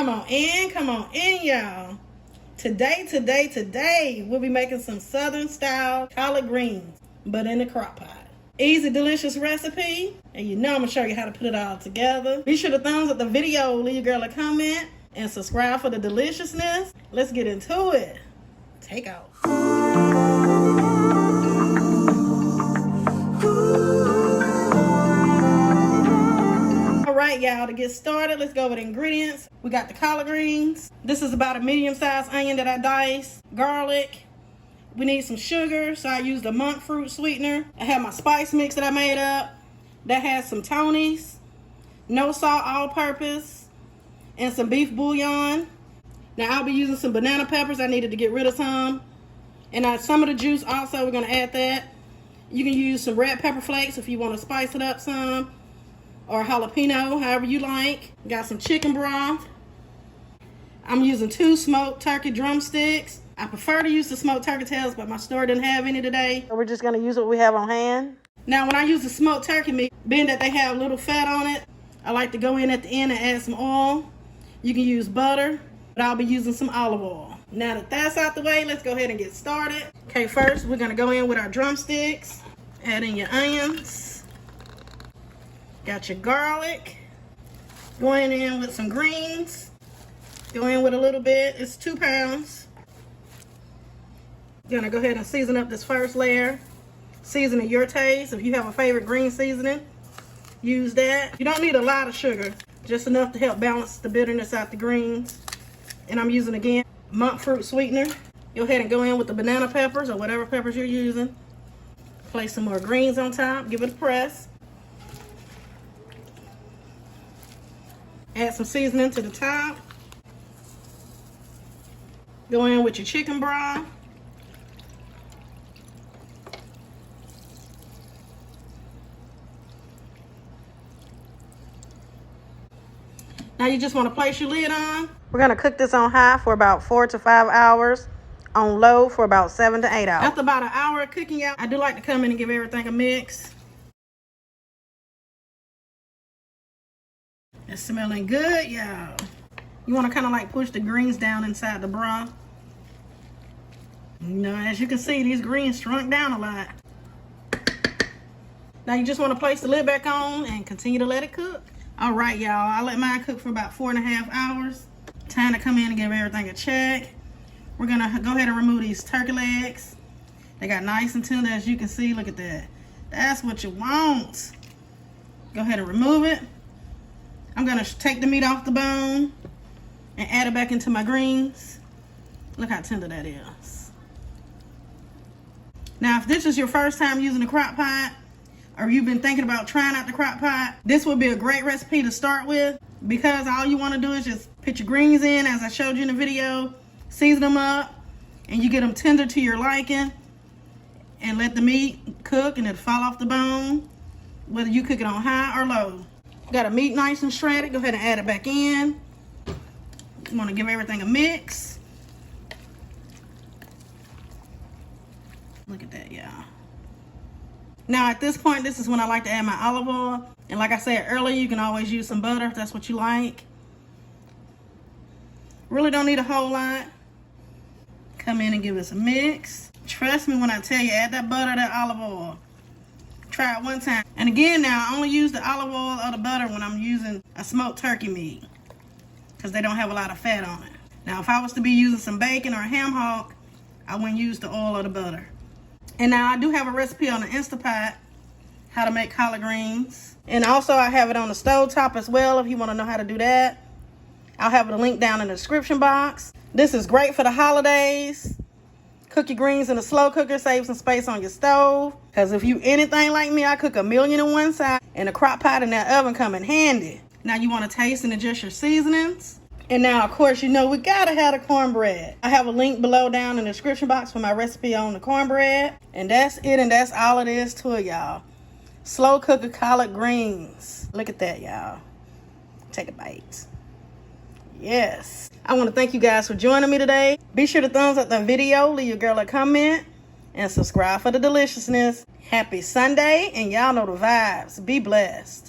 Come on in, y'all. Today, we'll be making some Southern style collard greens, but in a crock pot. Easy, delicious recipe, and you know I'm gonna show you how to put it all together. Be sure to thumbs up the video, leave your girl a comment, and subscribe for the deliciousness. Let's get into it. Take off. Alright, y'all, to get started, let's go over the ingredients. We got the collard greens. This is about a medium-sized onion that I diced. Garlic. We need some sugar, so I used a monk fruit sweetener. I have my spice mix that I made up. That has some Tony's, no salt, all-purpose, and some beef bouillon. Now I'll be using some banana peppers. I needed to get rid of some. And some of the juice also, we're gonna add that. You can use some red pepper flakes if you want to spice it up some, or jalapeno, however you like. Got some chicken broth. I'm using 2 smoked turkey drumsticks. I prefer to use the smoked turkey tails, but my store didn't have any today. So we're just gonna use what we have on hand. Now when I use the smoked turkey meat, being that they have little fat on it, I like to go in at the end and add some oil. You can use butter, but I'll be using some olive oil. Now that that's out the way, let's go ahead and get started. Okay, first we're gonna go in with our drumsticks. Add in your onions. Got your garlic. Going in with some greens. Go in with a little bit. It's 2 pounds. Gonna go ahead and season up this first layer. Season at your taste. If you have a favorite green seasoning, use that. You don't need a lot of sugar, just enough to help balance the bitterness out the greens. And I'm using, again, monk fruit sweetener. Go ahead and go in with the banana peppers or whatever peppers you're using. Place some more greens on top. Give it a press. Add some seasoning to the top. Go in with your chicken broth. Now you just want to place your lid on. We're going to cook this on high for about 4 to 5 hours. On low for about 7 to 8 hours. After about an hour of cooking, out, I do like to come in and give everything a mix. It's smelling good, y'all. You want to kind of like push the greens down inside the broth. You know, as you can see, these greens shrunk down a lot. Now you just want to place the lid back on and continue to let it cook. All right, y'all, I let mine cook for about 4.5 hours. Time to come in and give everything a check. We're gonna go ahead and remove these turkey legs. They got nice and tender, as you can see. Look at that. That's what you want. Go ahead and remove it. I'm gonna take the meat off the bone and add it back into my greens. Look how tender that is. Now, if this is your first time using the crock pot, or you've been thinking about trying out the crock pot, this would be a great recipe to start with, because all you want to do is just put your greens in, as I showed you in the video, season them up, and you get them tender to your liking, and let the meat cook and it'll fall off the bone, whether you cook it on high or low. Got a meat nice and shredded. Go ahead and add it back in. You want to give everything a mix. Look at that, y'all. Now at this point, this is when I like to add my olive oil. And like I said earlier, you can always use some butter if that's what you like. Really don't need a whole lot. Come in and give us a mix. Trust me when I tell you, add that butter, that olive oil. Try it one time. And again now, I only use the olive oil or the butter when I'm using a smoked turkey meat, because they don't have a lot of fat on it. Now if I was to be using some bacon or a ham hock, I wouldn't use the oil or the butter. And now I do have a recipe on the Instapot, how to make collard greens. And also I have it on the stove top as well if you want to know how to do that. I'll have the link down in the description box. This is great for the holidays. Cook your greens in a slow cooker, save some space on your stove. Because if you anything like me, I cook 1,000,000 on one side, and the crock pot in that oven come in handy. Now you want to taste and adjust your seasonings. And now, of course, you know we gotta have the cornbread. I have a link below down in the description box for my recipe on the cornbread. And that's it, and that's all it is to it, y'all. Slow cooker collard greens. Look at that, y'all. Take a bite. Yes. I want to thank you guys for joining me today. Be sure to thumbs up the video, leave your girl a comment, and subscribe for the deliciousness. Happy Sunday, and y'all know the vibes. Be blessed.